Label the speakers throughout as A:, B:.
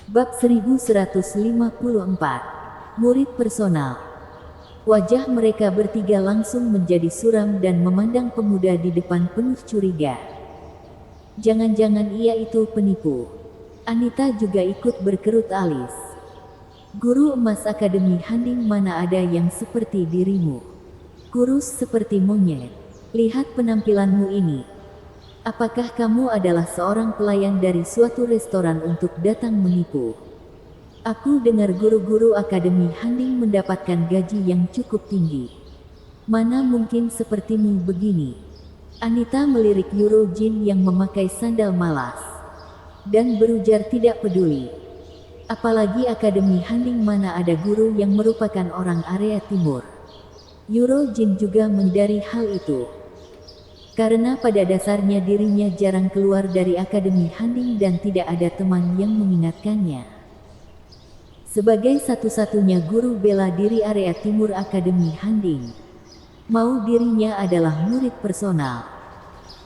A: Bab 1154. Murid personal. Wajah mereka bertiga langsung menjadi suram dan memandang pemuda di depan penuh curiga. Jangan-jangan ia itu penipu. Anita juga ikut berkerut alis. Guru emas Akademi Handing, mana ada yang seperti dirimu? Kurus seperti monyet. Lihat penampilanmu ini. Apakah kamu adalah seorang pelayan dari suatu restoran untuk datang menipu? Aku dengar guru-guru Akademi Handing mendapatkan gaji yang cukup tinggi. Mana mungkin sepertimu begini? Anita melirik Eurojin yang memakai sandal malas dan berujar tidak peduli. Apalagi Akademi Handing, mana ada guru yang merupakan orang area timur. Eurojin juga menyadari hal itu. Karena pada dasarnya dirinya jarang keluar dari Akademi Handing dan tidak ada teman yang mengingatkannya. Sebagai satu-satunya guru bela diri area timur Akademi Handing, mau dirinya adalah murid personal.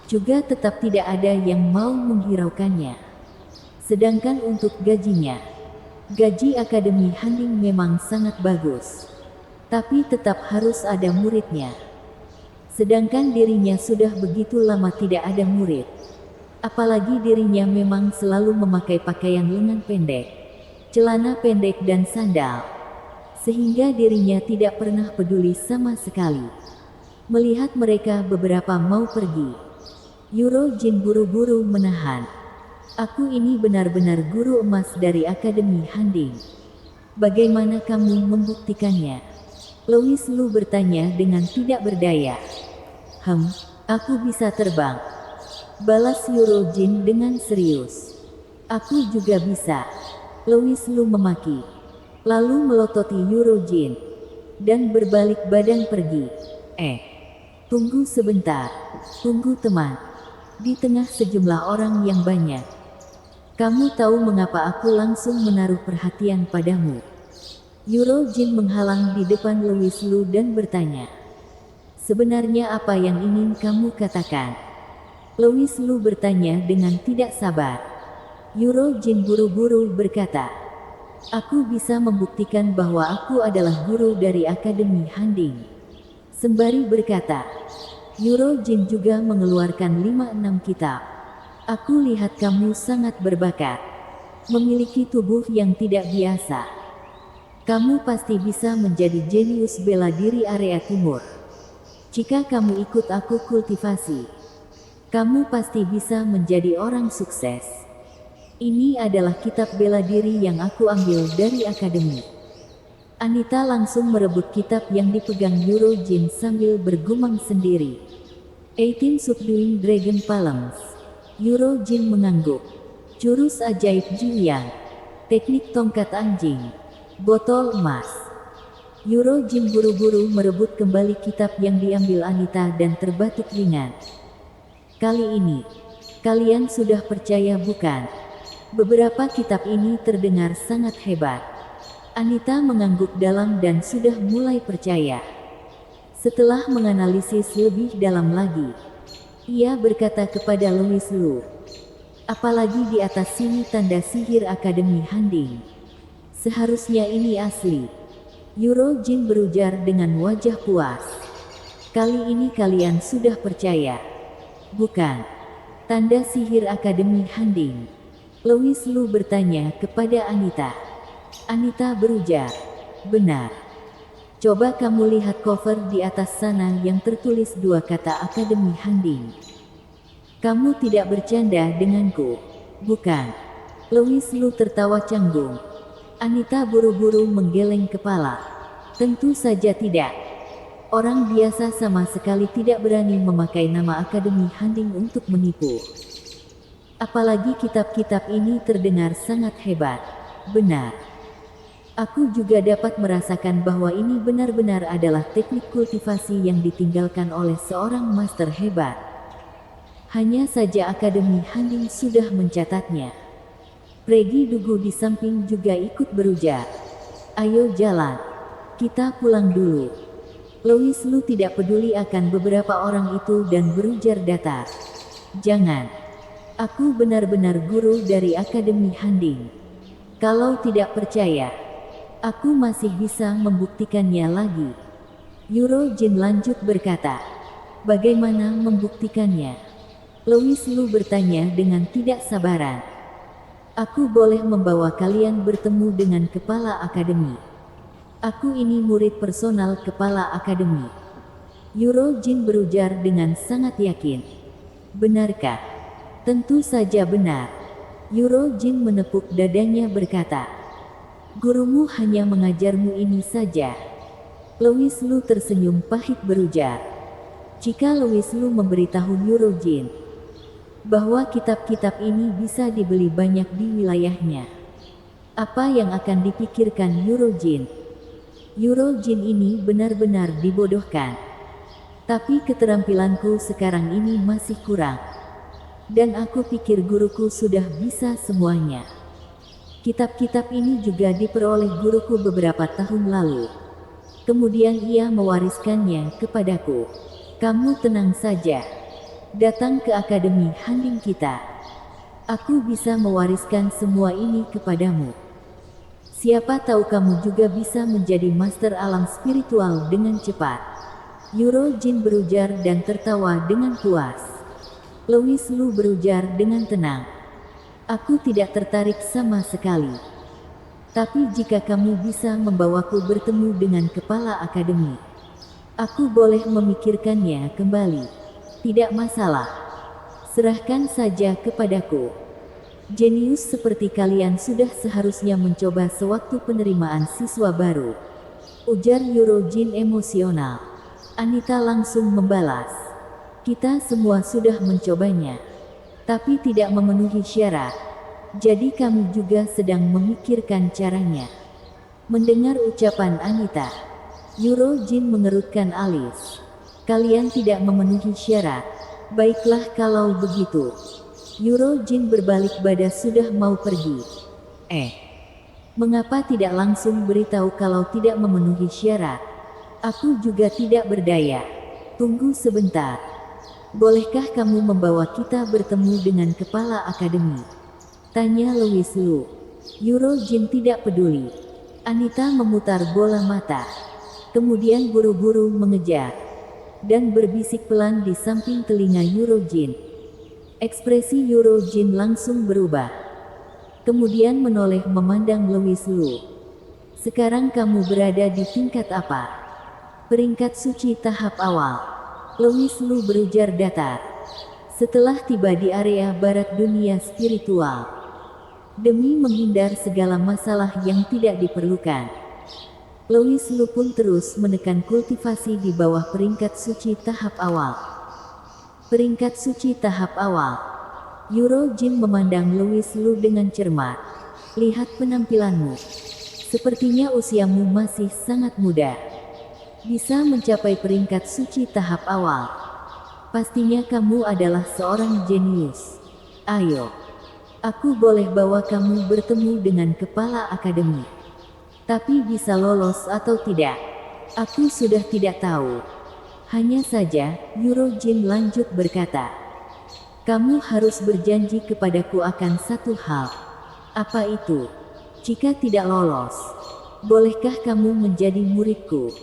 A: Juga tetap tidak ada yang mau menghiraukannya. Sedangkan untuk gajinya, gaji Akademi Handing memang sangat bagus. Tapi tetap harus ada muridnya. Sedangkan dirinya sudah begitu lama tidak ada murid. Apalagi dirinya memang selalu memakai pakaian lengan pendek, celana pendek dan sandal. Sehingga dirinya tidak pernah peduli sama sekali. Melihat mereka beberapa mau pergi, Eurojin buru-buru menahan. Aku ini benar-benar guru emas dari Akademi Handing. Bagaimana kamu membuktikannya? Louis Lu bertanya dengan tidak berdaya. Aku bisa terbang, balas Eurojin dengan serius. Aku juga bisa, Louis Lu memaki. Lalu melototi Eurojin dan berbalik badan pergi. Tunggu sebentar, tunggu teman. Di tengah sejumlah orang yang banyak, kamu tahu mengapa aku langsung menaruh perhatian padamu? Eurojin menghalang di depan Louis Lu dan bertanya. Sebenarnya apa yang ingin kamu katakan? Louis Lu bertanya dengan tidak sabar. Eurojin buru-buru berkata. Aku bisa membuktikan bahwa aku adalah guru dari Akademi Handing. Sembari berkata, Eurojin juga mengeluarkan 5-6 kitab. Aku lihat kamu sangat berbakat. Memiliki tubuh yang tidak biasa. Kamu pasti bisa menjadi jenius bela diri area timur. Jika kamu ikut aku kultivasi, kamu pasti bisa menjadi orang sukses. Ini adalah kitab bela diri yang aku ambil dari akademi. Anita langsung merebut kitab yang dipegang Eurojin sambil bergumam sendiri. 18 Subduing Dragon Palms. Eurojin mengangguk. Jurus ajaib Juyang. Teknik tongkat anjing. Botol emas. Eurojin buru-buru merebut kembali kitab yang diambil Anita dan terbatuk ringan. Kali ini, kalian sudah percaya bukan? Beberapa kitab ini terdengar sangat hebat. Anita mengangguk dalam dan sudah mulai percaya. Setelah menganalisis lebih dalam lagi, ia berkata kepada Louis Lu. Apalagi di atas sini tanda sihir Akademi Handing. Seharusnya ini asli. Eurojin berujar dengan wajah puas. Kali ini kalian sudah percaya. Bukan? Tanda sihir Akademi Handing. Louis Lu bertanya kepada Anita. Anita berujar. Benar. Coba kamu lihat cover di atas sana yang tertulis 2 kata Akademi Handing. Kamu tidak bercanda denganku, bukan? Louis Lu tertawa canggung. Anita buru-buru menggeleng kepala. Tentu saja tidak. Orang biasa sama sekali tidak berani memakai nama Akademi Handing untuk menipu. Apalagi kitab-kitab ini terdengar sangat hebat. Benar. Aku juga dapat merasakan bahwa ini benar-benar adalah teknik kultivasi yang ditinggalkan oleh seorang master hebat. Hanya saja Akademi Handing sudah mencatatnya. Pregi Dugu di samping juga ikut berujar. Ayo jalan. Kita pulang dulu. Louis Lu tidak peduli akan beberapa orang itu dan berujar datar. Jangan. Aku benar-benar guru dari Akademi Handing. Kalau tidak percaya, aku masih bisa membuktikannya lagi. Yuro Jin lanjut berkata. Bagaimana membuktikannya? Louis Lu bertanya dengan tidak sabaran. Aku boleh membawa kalian bertemu dengan kepala akademi. Aku ini murid personal kepala akademi. Yuro Jin berujar dengan sangat yakin. Benarkah? Tentu saja benar. Yuro Jin menepuk dadanya berkata. Gurumu hanya mengajarmu ini saja. Louis Lu tersenyum pahit berujar. Jika Louis Lu memberitahu Yuro Jin bahwa kitab-kitab ini bisa dibeli banyak di wilayahnya, apa yang akan dipikirkan Yuro Jin? Yuro Jin ini benar-benar dibodohkan. Tapi keterampilanku sekarang ini masih kurang. Dan aku pikir guruku sudah bisa semuanya. Kitab-kitab ini juga diperoleh guruku beberapa tahun lalu. Kemudian ia mewariskannya kepadaku. Kamu tenang saja. Datang ke Akademi Handing kita. Aku bisa mewariskan semua ini kepadamu. Siapa tahu kamu juga bisa menjadi master alam spiritual dengan cepat. Yuro Jin berujar dan tertawa dengan puas. Louis Lu berujar dengan tenang. Aku tidak tertarik sama sekali. Tapi jika kamu bisa membawaku bertemu dengan kepala akademi, aku boleh memikirkannya kembali. Tidak masalah. Serahkan saja kepadaku. Jenius seperti kalian sudah seharusnya mencoba sewaktu penerimaan siswa baru. Ujar Yuro Jin emosional. Anita langsung membalas. Kita semua sudah mencobanya. Tapi tidak memenuhi syarat. Jadi kami juga sedang memikirkan caranya. Mendengar ucapan Anita, Yuro Jin mengerutkan alis. Kalian tidak memenuhi syarat. Baiklah kalau begitu. Yuro Jin berbalik badan sudah mau pergi. Mengapa tidak langsung beritahu kalau tidak memenuhi syarat? Aku juga tidak berdaya. Tunggu sebentar. Bolehkah kamu membawa kita bertemu dengan kepala akademi? Tanya Louis Lu. Yuro Jin tidak peduli. Anita memutar bola mata. Kemudian buru-buru mengejar. Dan berbisik pelan di samping telinga Yuro Jin. Ekspresi Yuro Jin langsung berubah. Kemudian menoleh memandang Louis Lu. Sekarang kamu berada di tingkat apa? Peringkat suci tahap awal. Louis Lu berujar datar. Setelah tiba di area barat dunia spiritual. Demi menghindar segala masalah yang tidak diperlukan. Louis Lu pun terus menekan kultivasi di bawah peringkat suci tahap awal. Peringkat suci tahap awal. Yuro Jin memandang Louis Lu dengan cermat. Lihat penampilanmu. Sepertinya usiamu masih sangat muda. Bisa mencapai peringkat suci tahap awal. Pastinya kamu adalah seorang jenius. Ayo. Aku boleh bawa kamu bertemu dengan kepala akademi. Tapi bisa lolos atau tidak, aku sudah tidak tahu. Hanya saja, Yuro Jin lanjut berkata. Kamu harus berjanji kepadaku akan satu hal. Apa itu? Jika tidak lolos, bolehkah kamu menjadi muridku?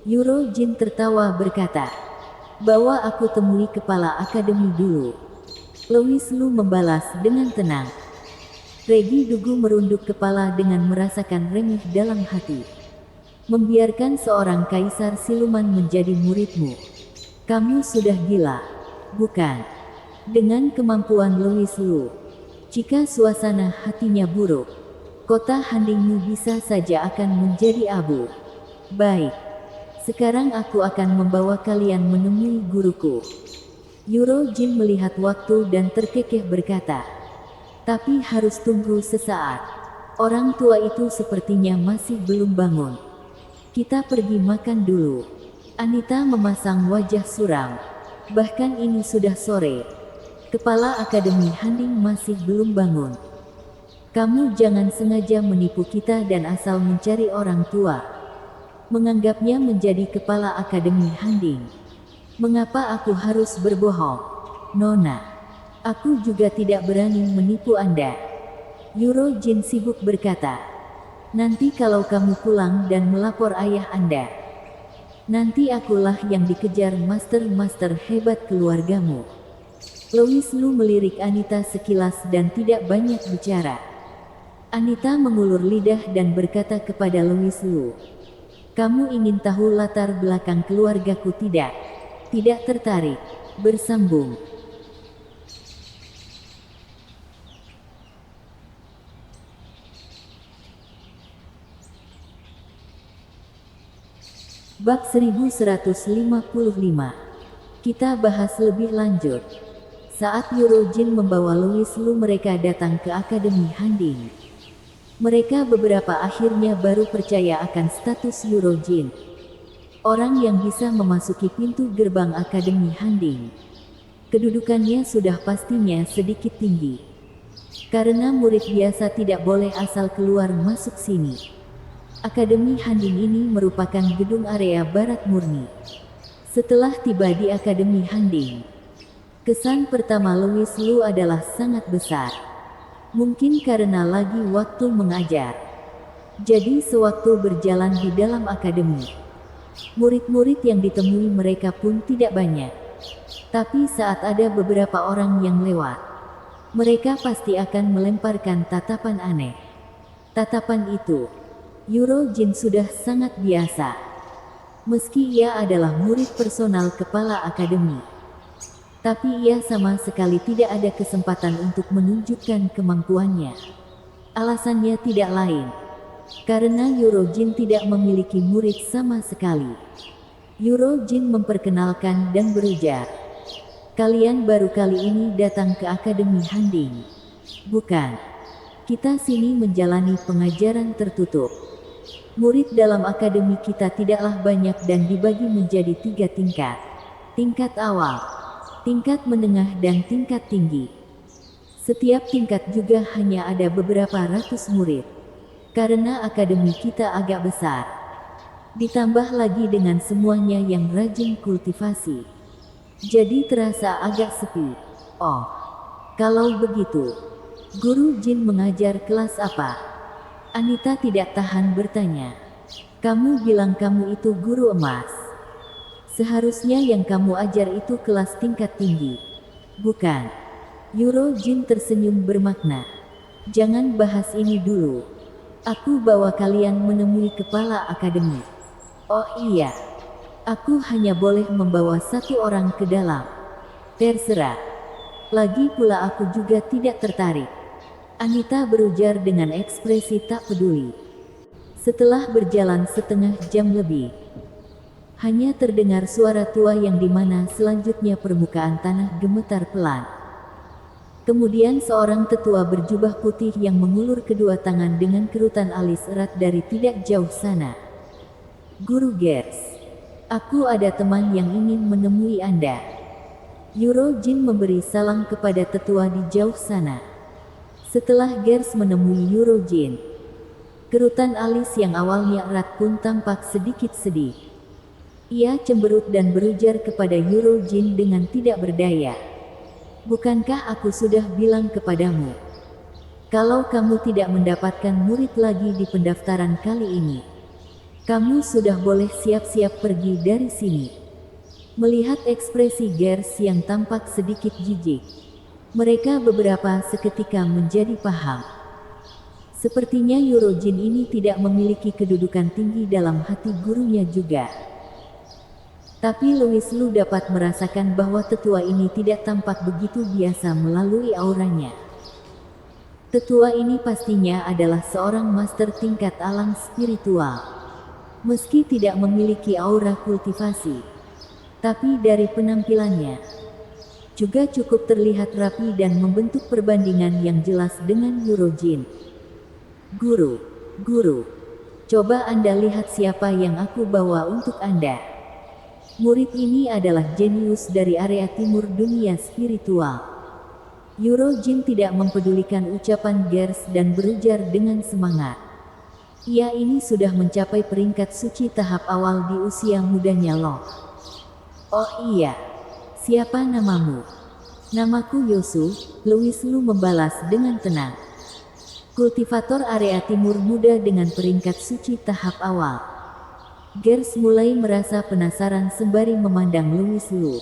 A: Yuro Jin tertawa berkata. Bawa aku temui kepala akademi dulu. Louis Lu membalas dengan tenang. Regi Dugu merunduk kepala dengan merasakan remeh dalam hati. Membiarkan seorang kaisar siluman menjadi muridmu. Kamu sudah gila, bukan? Dengan kemampuan Louis Lu, jika suasana hatinya buruk, kota Handingmu bisa saja akan menjadi abu. Baik, sekarang aku akan membawa kalian menemui guruku. Yuro Jin melihat waktu dan terkekeh berkata. Tapi harus tunggu sesaat. Orang tua itu sepertinya masih belum bangun. Kita pergi makan dulu. Anita memasang wajah suram. Bahkan ini sudah sore. Kepala akademi Handing masih belum bangun. Kamu jangan sengaja menipu kita dan asal mencari orang tua. Menganggapnya menjadi kepala akademi Handing. Mengapa aku harus berbohong? Nona. Aku juga tidak berani menipu Anda. Yuro Jin sibuk berkata. Nanti kalau kamu pulang dan melapor ayah Anda. Nanti akulah yang dikejar master-master hebat keluargamu. Louis Lu melirik Anita sekilas dan tidak banyak bicara. Anita mengulur lidah dan berkata kepada Louis Lu. Kamu ingin tahu latar belakang keluargaku tidak? Tidak tertarik. Bersambung. Bab 1155. Kita bahas lebih lanjut. Saat Yuro Jin membawa Louis Lu, mereka datang ke Akademi Handing. Mereka beberapa akhirnya baru percaya akan status Yuro Jin. Orang yang bisa memasuki pintu gerbang Akademi Handing. Kedudukannya sudah pastinya sedikit tinggi. Karena murid biasa tidak boleh asal keluar masuk sini. Akademi Handing ini merupakan gedung area barat murni. Setelah tiba di Akademi Handing, kesan pertama Louis Lu adalah sangat besar. Mungkin karena lagi waktu mengajar. Jadi sewaktu berjalan di dalam akademi, murid-murid yang ditemui mereka pun tidak banyak. Tapi saat ada beberapa orang yang lewat, mereka pasti akan melemparkan tatapan aneh. Tatapan itu, Yuro Jin sudah sangat biasa. Meski ia adalah murid personal kepala akademi, tapi ia sama sekali tidak ada kesempatan untuk menunjukkan kemampuannya. Alasannya tidak lain, karena Yuro Jin tidak memiliki murid sama sekali. Yuro Jin memperkenalkan dan berujar, kalian baru kali ini datang ke Akademi Handing. Bukan, kita sini menjalani pengajaran tertutup. Murid dalam akademi kita tidaklah banyak dan dibagi menjadi 3 tingkat. Tingkat awal, tingkat menengah dan tingkat tinggi. Setiap tingkat juga hanya ada beberapa ratus murid. Karena akademi kita agak besar. Ditambah lagi dengan semuanya yang rajin kultivasi. Jadi terasa agak sepi. Oh, kalau begitu, Guru Jin mengajar kelas apa? Anita tidak tahan bertanya. Kamu bilang kamu itu guru emas. Seharusnya yang kamu ajar itu kelas tingkat tinggi. Bukan? Yuro Jin tersenyum bermakna. Jangan bahas ini dulu. Aku bawa kalian menemui kepala akademi. Oh iya. Aku hanya boleh membawa 1 orang ke dalam. Terserah. Lagi pula aku juga tidak tertarik. Anita berujar dengan ekspresi tak peduli. Setelah berjalan setengah jam lebih, hanya terdengar suara tua yang dimana selanjutnya permukaan tanah gemetar pelan. Kemudian seorang tetua berjubah putih yang mengulur kedua tangan dengan kerutan alis erat dari tidak jauh sana. Guru Gers, aku ada teman yang ingin menemui Anda. Yuro Jin memberi salam kepada tetua di jauh sana. Setelah Gers menemui Yuro Jin, kerutan alis yang awalnya erat pun tampak sedikit sedih. Ia cemberut dan berujar kepada Yuro Jin dengan tidak berdaya. Bukankah aku sudah bilang kepadamu, kalau kamu tidak mendapatkan murid lagi di pendaftaran kali ini, kamu sudah boleh siap-siap pergi dari sini. Melihat ekspresi Gers yang tampak sedikit jijik, mereka beberapa seketika menjadi paham. Sepertinya Yuro Jin ini tidak memiliki kedudukan tinggi dalam hati gurunya juga. Tapi Louis Lu dapat merasakan bahwa tetua ini tidak tampak begitu biasa melalui auranya. Tetua ini pastinya adalah seorang master tingkat alam spiritual. Meski tidak memiliki aura kultivasi, tapi dari penampilannya juga cukup terlihat rapi dan membentuk perbandingan yang jelas dengan Yuro Jin. Guru, coba Anda lihat siapa yang aku bawa untuk Anda. Murid ini adalah jenius dari area timur dunia spiritual. Yuro Jin tidak mempedulikan ucapan Gers dan berujar dengan semangat. Ia ini sudah mencapai peringkat suci tahap awal di usia mudanya loh. Oh iya. Siapa namamu? Namaku Yosu, Louis Lu membalas dengan tenang. Kultivator area timur muda dengan peringkat suci tahap awal. Gers mulai merasa penasaran sembari memandang Louis Lu.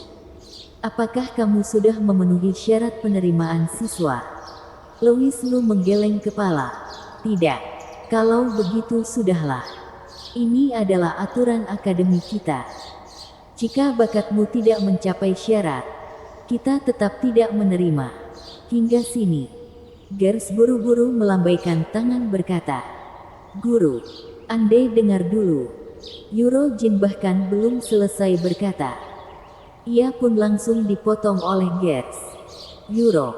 A: Apakah kamu sudah memenuhi syarat penerimaan siswa? Louis Lu menggeleng kepala. Tidak. Kalau begitu sudahlah. Ini adalah aturan akademi kita. Jika bakatmu tidak mencapai syarat, kita tetap tidak menerima. Hingga sini. Gers buru-buru melambaikan tangan berkata, "Guru, andai dengar dulu." Yuro Jin bahkan belum selesai berkata. Ia pun langsung dipotong oleh Gers. "Yuro,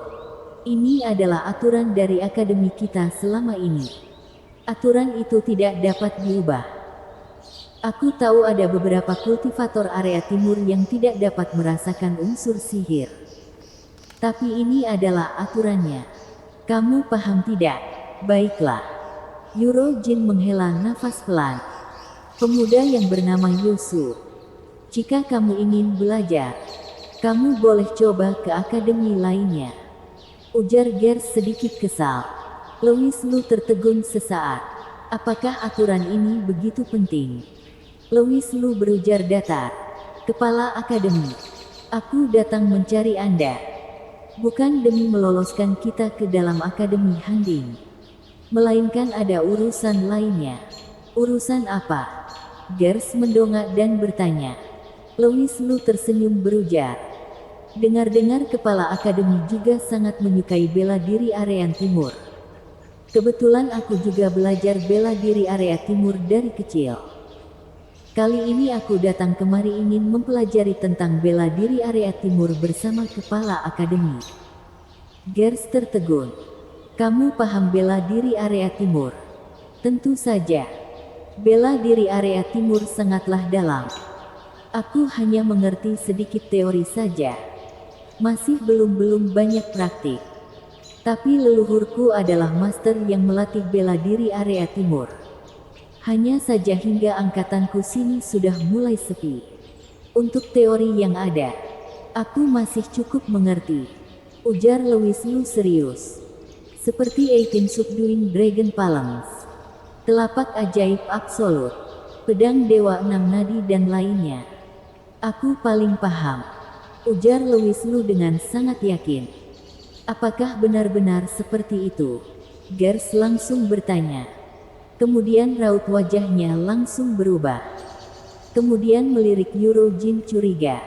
A: ini adalah aturan dari akademi kita selama ini. Aturan itu tidak dapat diubah. Aku tahu ada beberapa kultivator area timur yang tidak dapat merasakan unsur sihir. Tapi ini adalah aturannya. Kamu paham tidak? Baiklah." Yuro Jin menghela nafas pelan. "Pemuda yang bernama Yosu. Jika kamu ingin belajar, kamu boleh coba ke akademi lainnya," ujar Gers sedikit kesal. Louis Lu tertegun sesaat. Apakah aturan ini begitu penting? Louis Lu berujar datar. "Kepala akademi, aku datang mencari Anda. Bukan demi meloloskan kita ke dalam akademi Handing. Melainkan ada urusan lainnya." "Urusan apa?" Gers mendongak dan bertanya. Louis Lu tersenyum berujar. "Dengar-dengar kepala akademi juga sangat menyukai bela diri area timur. Kebetulan aku juga belajar bela diri area timur dari kecil. Kali ini aku datang kemari ingin mempelajari tentang bela diri area timur bersama kepala akademi." Gers tertegun. "Kamu paham bela diri area timur?" "Tentu saja. Bela diri area timur sangatlah dalam. Aku hanya mengerti sedikit teori saja. Masih belum banyak praktik. Tapi leluhurku adalah master yang melatih bela diri area timur. Hanya saja hingga angkatanku sini sudah mulai sepi. Untuk teori yang ada, aku masih cukup mengerti," ujar Louis Lu serius. "Seperti 18 Subduing Dragon Phalanx, Telapak Ajaib Absolut, Pedang Dewa Enam Nadi dan lainnya. Aku paling paham," ujar Louis Lu dengan sangat yakin. "Apakah benar-benar seperti itu?" Gers langsung bertanya. Kemudian raut wajahnya langsung berubah. Kemudian melirik Yuro Jin curiga.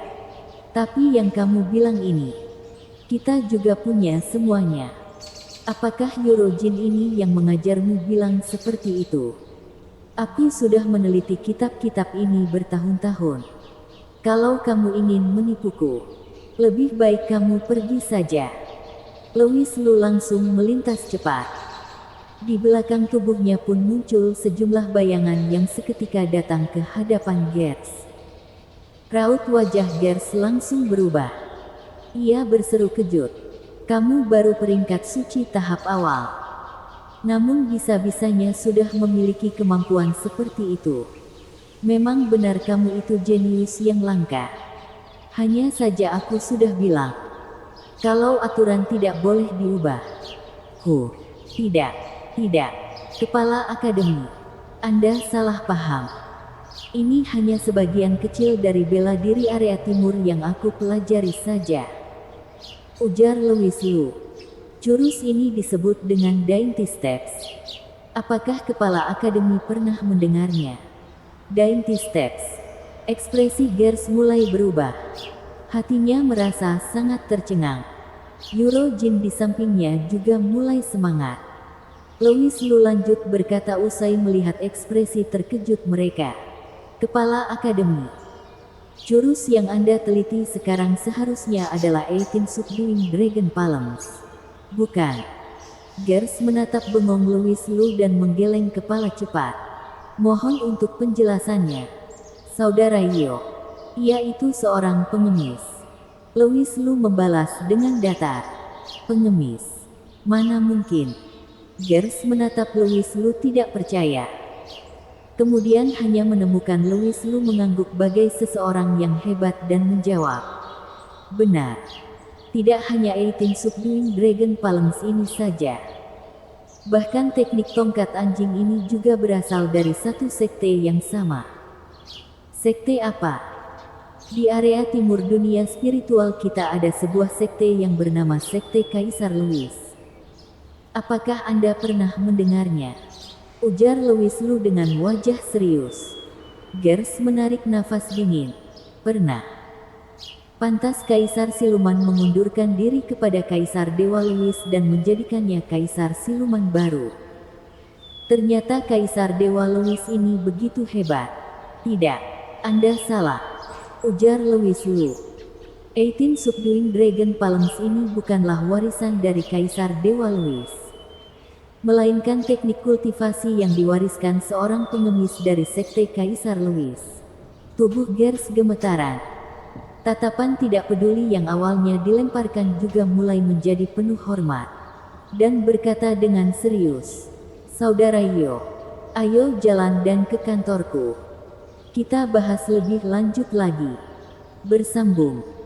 A: "Tapi yang kamu bilang ini, kita juga punya semuanya. Apakah Yuro Jin ini yang mengajarmu bilang seperti itu?" "Aku sudah meneliti kitab-kitab ini bertahun-tahun. Kalau kamu ingin menipuku, lebih baik kamu pergi saja." Louis Lu langsung melintas cepat. Di belakang tubuhnya pun muncul sejumlah bayangan yang seketika datang ke hadapan Gers. Raut wajah Gers langsung berubah. Ia berseru kejut. "Kamu baru peringkat suci tahap awal. Namun bisa-bisanya sudah memiliki kemampuan seperti itu. Memang benar kamu itu jenius yang langka. Hanya saja aku sudah bilang, kalau aturan tidak boleh diubah." Tidak. Kepala akademi. Anda salah paham. Ini hanya sebagian kecil dari bela diri area timur yang aku pelajari saja, ujar Louis Lu. Jurus ini disebut dengan Dainty Steps. Apakah kepala akademi pernah mendengarnya? Dainty Steps. Ekspresi Gers mulai berubah. Hatinya merasa sangat tercengang. Yuro Jin di sampingnya juga mulai semangat. Louis Lu lanjut berkata usai melihat ekspresi terkejut mereka. "Kepala akademi, jurus yang Anda teliti sekarang seharusnya adalah 18 Subduing Dragon Phalanx, bukan?" Gers menatap bengong Louis Lu dan menggeleng kepala cepat. "Mohon untuk penjelasannya, Saudara Yo." "Ia itu seorang pengemis," Louis Lu membalas dengan datar. "Pengemis? Mana mungkin?" Gers menatap Louis Lu tidak percaya. Kemudian hanya menemukan Louis Lu mengangguk bagai seseorang yang hebat dan menjawab, "Benar. Tidak hanya 18 Subduing Dragon Phalanx ini saja. Bahkan teknik tongkat anjing ini juga berasal dari satu sekte yang sama. Sekte apa? Di area timur dunia spiritual kita ada sebuah sekte yang bernama Sekte Kaisar Louis. Apakah Anda pernah mendengarnya? Ujar Louis Lu dengan wajah serius. Gers menarik nafas dingin. Pernah. Pantas Kaisar Siluman mengundurkan diri kepada Kaisar Dewa Louis dan menjadikannya Kaisar Siluman baru. Ternyata Kaisar Dewa Louis ini begitu hebat. Tidak, Anda salah. Ujar Louis Lu. 18 Subduing Dragon Palms ini bukanlah warisan dari Kaisar Dewa Louis, melainkan teknik kultivasi yang diwariskan seorang pengemis dari sekte Kaisar Louis. Tubuh Gers gemetaran. Tatapan tidak peduli yang awalnya dilemparkan juga mulai menjadi penuh hormat, dan berkata dengan serius, "Saudara Yo, ayo jalan dan ke kantorku. Kita bahas lebih lanjut lagi." Bersambung.